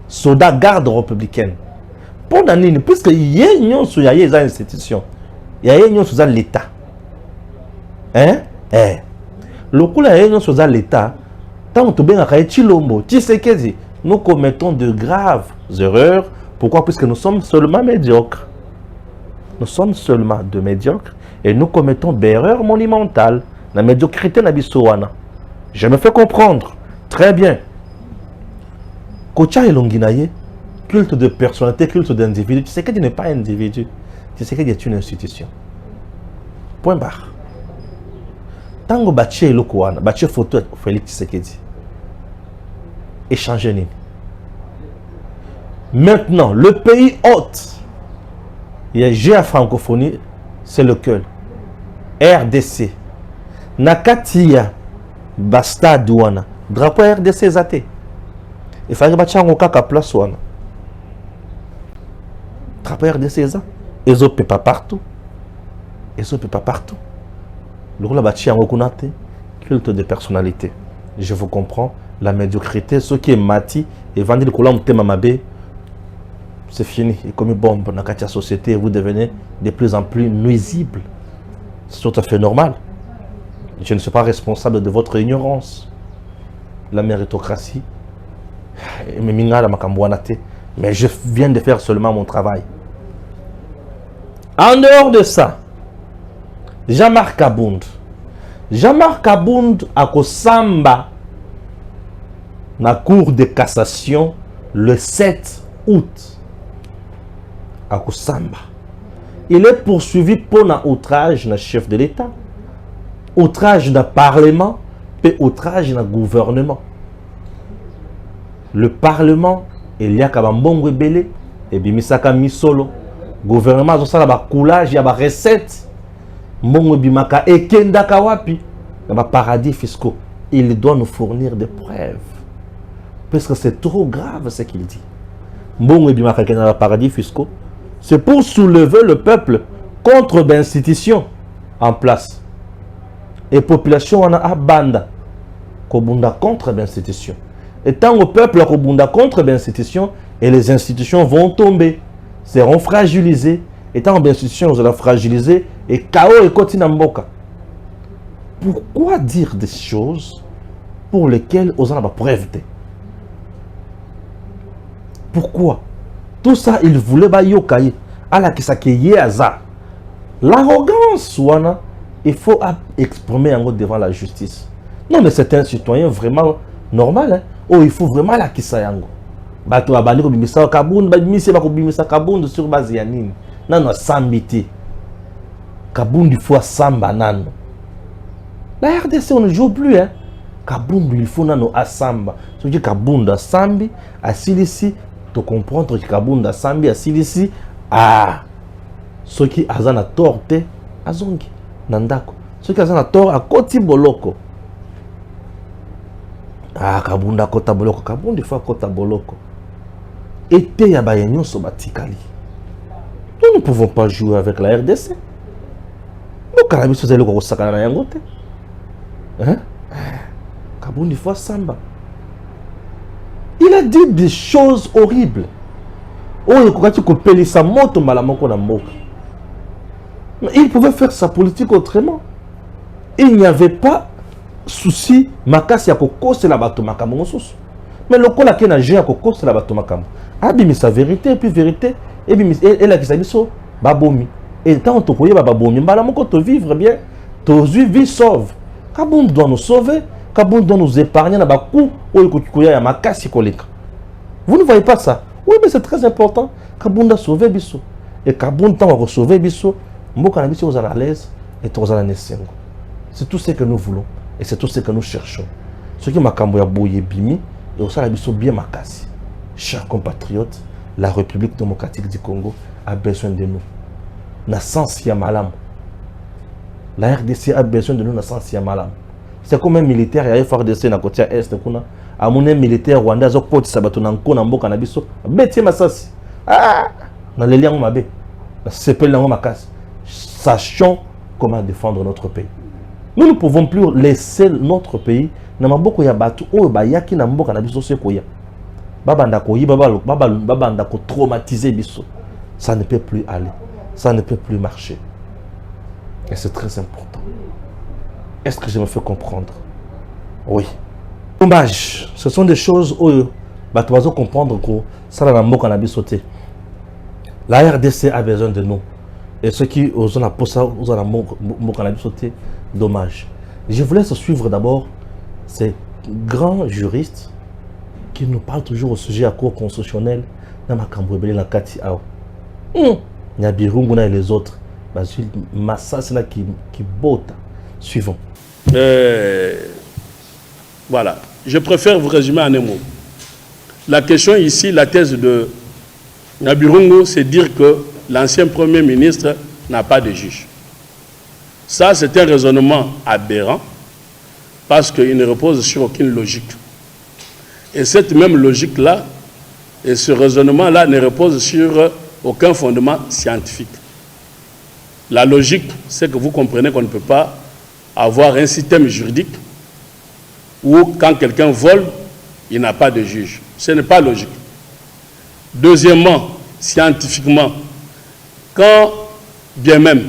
Soda garde républicaine. Pour Nanine, puisque il y a une institution, il y a une institution l'État. Le coup, il y a une institution l'État. Tant que tu as Chilombo, Tshisekedi, nous commettons de graves erreurs. Pourquoi? Puisque nous sommes seulement médiocres. Nous sommes seulement de médiocres et nous commettons des erreurs monumentales. La médiocrité n'a pas. Je me fais comprendre. Très bien. Kocha et Longinaye, culte de personnalité, culte d'individu. Tu sais qu'il n'est pas un individu. Tu sais qu'il est une institution. Point barre. Tango Baché et Lokouana, Baché photo Félix Tshisekedi. Échanger nini. Maintenant, le pays hôte, il y a G à francophonie, c'est lequel? RDC. Nakatia. Basta douana. Drapeau RDC zate. Il fallait battre un kaka place ouana. Drapeau RDC za. Ils ont pas partout. Ils ont pas partout. Le rôle battu en okunate. Culte de personnalité. Je vous comprends. La médiocrité, ce qui est mati et vendre le colon thème mabé, c'est fini. Et comme une bombe dans la société, vous devenez de plus en plus nuisible. C'est tout à fait normal. Je ne suis pas responsable de votre ignorance. La méritocratie. Mais je viens de faire seulement mon travail. En dehors de ça, Jean-Marc Abound. Jean-Marc Abound a Kosamba na cour de cassation le 7 août. À Kosamba. Il est poursuivi pour un outrage na chef de l'État. Outrage d'un parlement et outrage d'un gouvernement. Le parlement, il y a Kabambongo Belé et Bimisaka Misolo. Gouvernement, il y a un coulage, il y a une recette. Mbongo Bimaka et Kenda Kawapi. Il y a un paradis fiscaux. Il doit nous fournir des preuves. Parce que c'est trop grave ce qu'il dit. Mbongo Bimaka et Kenda paradis fiscaux. C'est pour soulever le peuple contre l'institution en place. Et la population on a banda kobunda contre l'institution. Et tant au peuple kobunda contre l'institution, et les institutions vont tomber, seront fragilisées. Et tant l'institution sera fragilisée, et chaos et kotinamboka. Pourquoi dire des choses pour lesquelles on n'a pas preuve? Pourquoi? Tout ça, il voulait bayokaye. ala kisakeye aza. L'arrogance wana, il faut exprimer en devant la justice. Non, mais c'est un citoyen vraiment normal. Hein? Oh, il faut vraiment la kisayango. Bato abali ko bimisa kabundu, bimisa ba ko bimisa kabundu sur base ya nini? Nano sambiti. Kabundu il faut samba nano. La RDC on ne joue plus hein. Kabundu il faut nano asamba. Ce qui Kabundu asambi asilisi to comprendre que Kabundu asambi asilisi ce qui azana torte azongi nandako. Ce qui azana tor a koti boloko. Kabundu akota boloko, Kabundu il faut akota boloko. Ete ya bayenyo so batikali. Nous ne pouvons pas jouer avec la RDC. Nous cannabis vous allez au sakana na yangote. Hein? Kabundu fois samba. Il a dit des choses horribles. Oh, il pouvait faire sa politique autrement. Il n'y avait pas souci makasi ya kokose la bato makambo mosusu. Mais le kola qui n'a jamais kokose la bato makambo. Abimi sa vérité et puis vérité et puis elle a qui s'abiso babomi. Et tant on koye babomi, mbala moko to vivre bien, to vie sauve. Kabundu doit nous sauver, Kabundu doit nous épargner na baku oyo koya ya makasi koleka. Vous ne voyez pas ça? Oui, mais c'est très important. Kabundu a sauvé biso. Et Kabundu tant va sauver biso, mboka na biso aux à l'aise et aux à la. C'est tout ce que nous voulons et c'est tout ce que nous cherchons. Ce qui makambo ya boye bimi et au la biso bien makasi. Chers compatriotes, la République démocratique du Congo a besoin de nous. Na sens ya malam. La RDC a besoin de nous na sens ya malam. C'est comme un militaire ya FRDC na côté est kuna. A mon militaire rwandais zo koti sabato na nkona mboka na biso. Betie masasi. Na le liango mabe. Na sepel lango makasi. Sachons comment défendre notre pays. Nous ne pouvons plus laisser notre pays na maboko ya batu oyo bayaki na mboka na biso sekoya. Babanda ko yi babanda ko traumatiser biso. Ça ne peut plus aller. Ça ne peut plus marcher. Et c'est très important. Est-ce que je me fais comprendre? Oui. Dommage. Ce sont des choses où tu vas comprendre que ça n'a pas de sauter. La RDC a besoin de nous. Et ceux qui ont la posa, ont la sauter, dommage. Je vous laisse suivre d'abord ces grands juristes qui nous parlent toujours au sujet à cour constitutionnelle. Namakambouébélé la Kati Ao. Nyabirunguna et les autres. Massa, c'est là qui botte. Suivons. Voilà. Je préfère vous résumer en un mot. La question ici, la thèse de Nyabirungu, c'est dire que l'ancien Premier ministre n'a pas de juge. Ça, c'est un raisonnement aberrant parce qu'il ne repose sur aucune logique. Et cette même logique-là, et ce raisonnement-là ne repose sur aucun fondement scientifique. La logique, c'est que vous comprenez qu'on ne peut pas avoir un système juridique où quand quelqu'un vole, il n'a pas de juge. Ce n'est pas logique. Deuxièmement, scientifiquement, quand bien même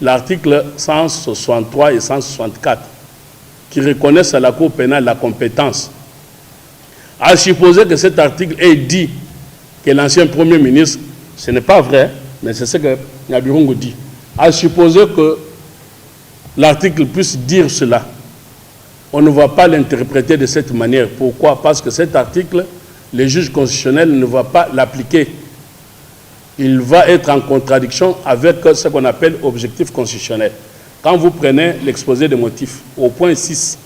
l'article 163 et 164 qui reconnaissent à la Cour pénale la compétence, à supposer que cet article ait dit que l'ancien Premier ministre, ce n'est pas vrai, mais c'est ce que Nyabirungu dit, à supposer que l'article puisse dire cela, on ne va pas l'interpréter de cette manière. Pourquoi? Parce que cet article, le juge constitutionnel ne va pas l'appliquer. Il va être en contradiction avec ce qu'on appelle objectif constitutionnel. Quand vous prenez l'exposé des motifs, au point 6,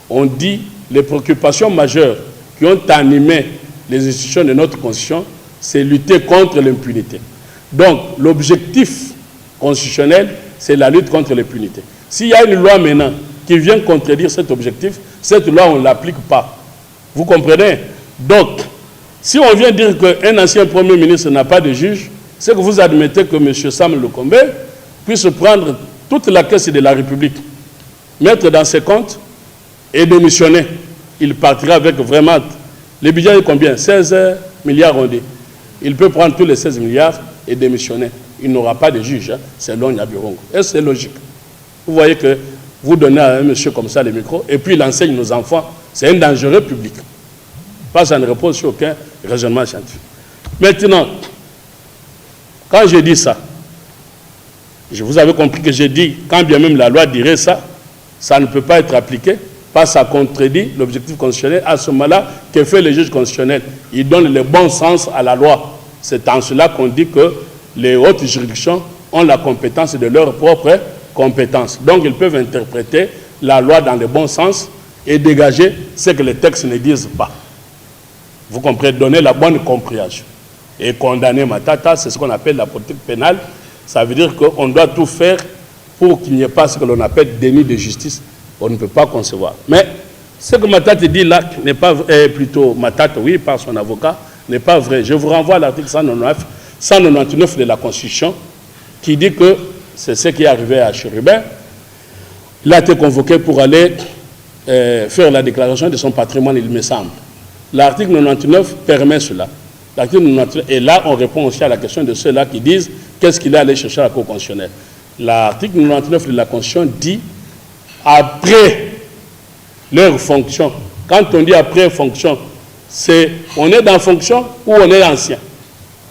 on dit les préoccupations majeures qui ont animé les institutions de notre Constitution, c'est lutter contre l'impunité. Donc, l'objectif constitutionnel, c'est la lutte contre l'impunité. S'il y a une loi maintenant qui vient contredire cet objectif, cette loi, on ne l'applique pas. Vous comprenez? Donc, si on vient dire qu'un ancien Premier ministre n'a pas de juge, c'est que vous admettez que M. Sam Lukombe puisse prendre toute la caisse de la République, mettre dans ses comptes et démissionner. Il partira avec vraiment... Le budget est combien? 16 milliards on dit. Il peut prendre tous les 16 milliards et démissionner. Il n'aura pas de juge, hein, selon Nyabirungu. Et c'est logique. Vous voyez que vous donnez à un monsieur comme ça le micro et puis il enseigne nos enfants. C'est un dangereux public. Parce que ça ne repose sur aucun raisonnement scientifique. Maintenant, quand je dis ça, vous avez compris que j'ai dit, quand bien même la loi dirait ça, ça ne peut pas être appliqué, parce que ça contredit l'objectif constitutionnel. À ce moment-là, que fait le juge constitutionnel? Il donne le bon sens à la loi. C'est en cela qu'on dit que les hautes juridictions ont la compétence de leur propre compétence. Donc, ils peuvent interpréter la loi dans le bon sens et dégager ce que les textes ne disent pas. Vous comprenez, donner la bonne compréhension. Et condamner Matata, c'est ce qu'on appelle la politique pénale. Ça veut dire qu'on doit tout faire pour qu'il n'y ait pas ce que l'on appelle déni de justice. On ne peut pas concevoir. Mais ce que Matata dit là, n'est pas plutôt Matata, oui, par son avocat, n'est pas vrai. Je vous renvoie à l'article 199 de la Constitution qui dit que c'est ce qui est arrivé à Chérubin. Il a été convoqué pour aller faire la déclaration de son patrimoine, il me semble. L'article 99 permet cela. L'article 99, et là, on répond aussi à la question de ceux-là qui disent qu'est-ce qu'il est allé chercher à la Cour constitutionnelle. L'article 99 de la Constitution dit après leur fonction. Quand on dit après fonction, c'est on est dans fonction ou on est ancien.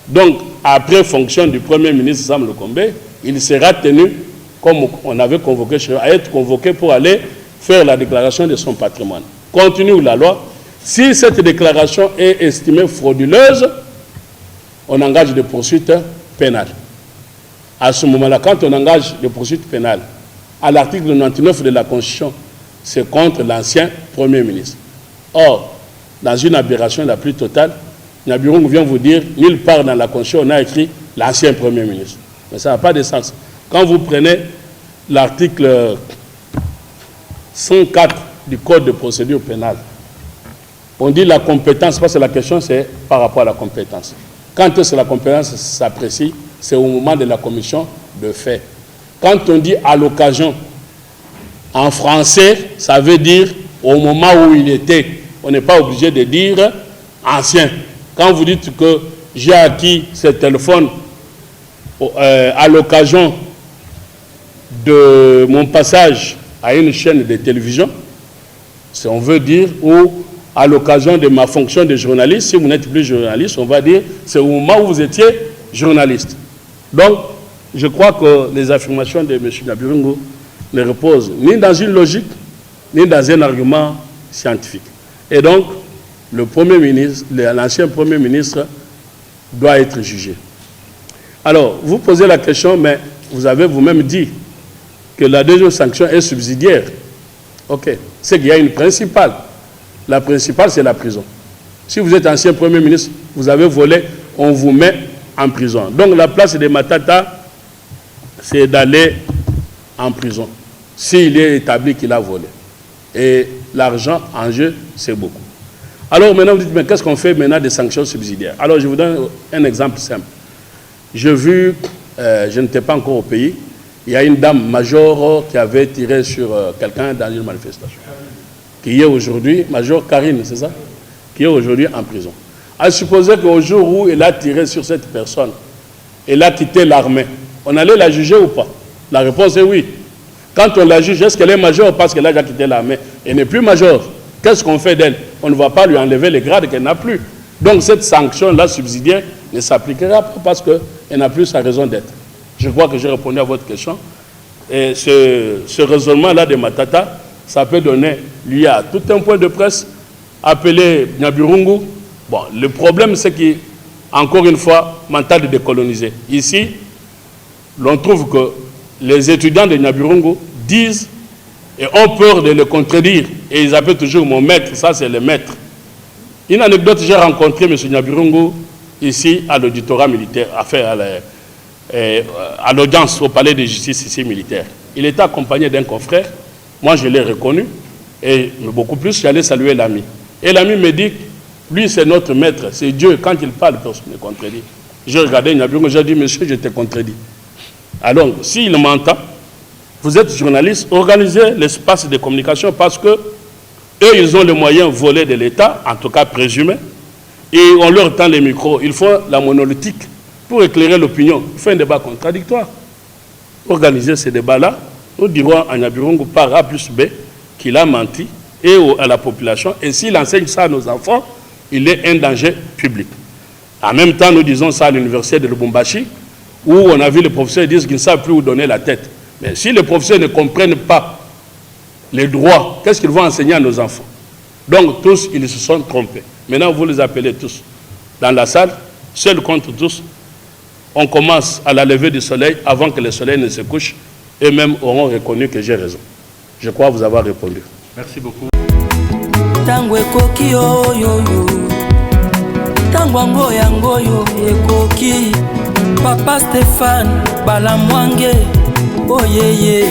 Donc, après fonction du Premier ministre Sam Lukombe, il sera tenu, comme on avait convoqué, à être convoqué pour aller faire la déclaration de son patrimoine. Continue la loi. Si cette déclaration est estimée frauduleuse, on engage des poursuites pénales. À ce moment-là, quand on engage des poursuites pénales, à l'article 99 de la Constitution, c'est contre l'ancien Premier ministre. Or, dans une aberration la plus totale, Nyabirungu vient vous dire, nulle part dans la Constitution, on a écrit l'ancien Premier ministre. Mais ça n'a pas de sens. Quand vous prenez l'article 104 du Code de procédure pénale, on dit la compétence, parce que la question c'est par rapport à la compétence. Quand est-ce que la compétence s'apprécie, c'est au moment de la commission de fait. Quand on dit à l'occasion, en français, ça veut dire au moment où il était. On n'est pas obligé de dire ancien. Quand vous dites que j'ai acquis ce téléphone à l'occasion de mon passage à une chaîne de télévision, on veut dire, ou à l'occasion de ma fonction de journaliste, si vous n'êtes plus journaliste, on va dire, c'est au moment où vous étiez journaliste. Donc, je crois que les affirmations de M. Nyabirungu ne reposent ni dans une logique, ni dans un argument scientifique. Et donc, le Premier ministre, l'ancien Premier ministre doit être jugé. Alors, vous posez la question, mais vous avez vous-même dit que la deuxième sanction est subsidiaire. Ok, c'est qu'il y a une principale. La principale, c'est la prison. Si vous êtes ancien Premier ministre, vous avez volé, on vous met en prison. Donc la place de Matata, c'est d'aller en prison, s'il est établi qu'il a volé. Et l'argent en jeu, c'est beaucoup. Alors maintenant, vous dites, mais qu'est-ce qu'on fait maintenant des sanctions subsidiaires? Alors je vous donne un exemple simple. J'ai vu, je n'étais pas encore au pays, il y a une dame major qui avait tiré sur quelqu'un dans une manifestation, qui est aujourd'hui, major Karine, c'est ça? Qui est aujourd'hui en prison. À supposer qu'au jour où elle a tiré sur cette personne, elle a quitté l'armée, on allait la juger ou pas? La réponse est oui. Quand on la juge, est-ce qu'elle est majeure parce qu'elle a déjà quitté l'armée? Elle n'est plus majeure. Qu'est-ce qu'on fait d'elle? On ne va pas lui enlever les grades qu'elle n'a plus. Donc cette sanction-là subsidiaire ne s'appliquera pas parce qu'elle n'a plus sa raison d'être. Je crois que j'ai répondu à votre question. Et ce raisonnement-là de Matata, ça peut donner lieu à tout un point de presse appelé Nyabirungu. Bon, le problème, c'est qu'encore une fois, mental de décoloniser. Ici, l'on trouve que les étudiants de Nyabirungu disent et ont peur de le contredire. Et ils appellent toujours mon maître, ça c'est le maître. Une anecdote, j'ai rencontré M. Nyabirungu ici à l'auditorat militaire, à l'audience au palais de justice ici militaire. Il était accompagné d'un confrère, moi je l'ai reconnu, et beaucoup plus, j'allais saluer l'ami. Et l'ami me dit, lui c'est notre maître, c'est Dieu, quand il parle, personne ne contredit. J'ai regardé Nyabirungu, j'ai dit, monsieur, je te contredis. Alors, s'il m'entend, vous êtes journaliste, organisez l'espace de communication parce que eux, ils ont les moyens volés de l'État, en tout cas présumés, et on leur tend les micros. Il faut la monolithique pour éclairer l'opinion. Il faut un débat contradictoire. Organiser ces débats-là, nous dirons à Nyabirungu par A plus B qu'il a menti et à la population. Et s'il enseigne ça à nos enfants, il est un danger public. En même temps, nous disons ça à l'université de Lubumbashi, où on a vu les professeurs dire qu'ils ne savent plus où donner la tête. Mais si les professeurs ne comprennent pas les droits, qu'est-ce qu'ils vont enseigner à nos enfants? Donc tous, ils se sont trompés. Maintenant, vous les appelez tous dans la salle, seuls contre tous. On commence à la levée du soleil avant que le soleil ne se couche. Eux-mêmes auront reconnu que j'ai raison. Je crois vous avoir répondu. Merci beaucoup. tango ekoki oyoyo tango yango yo ekoki Papa Stéphane Balamwange oyeye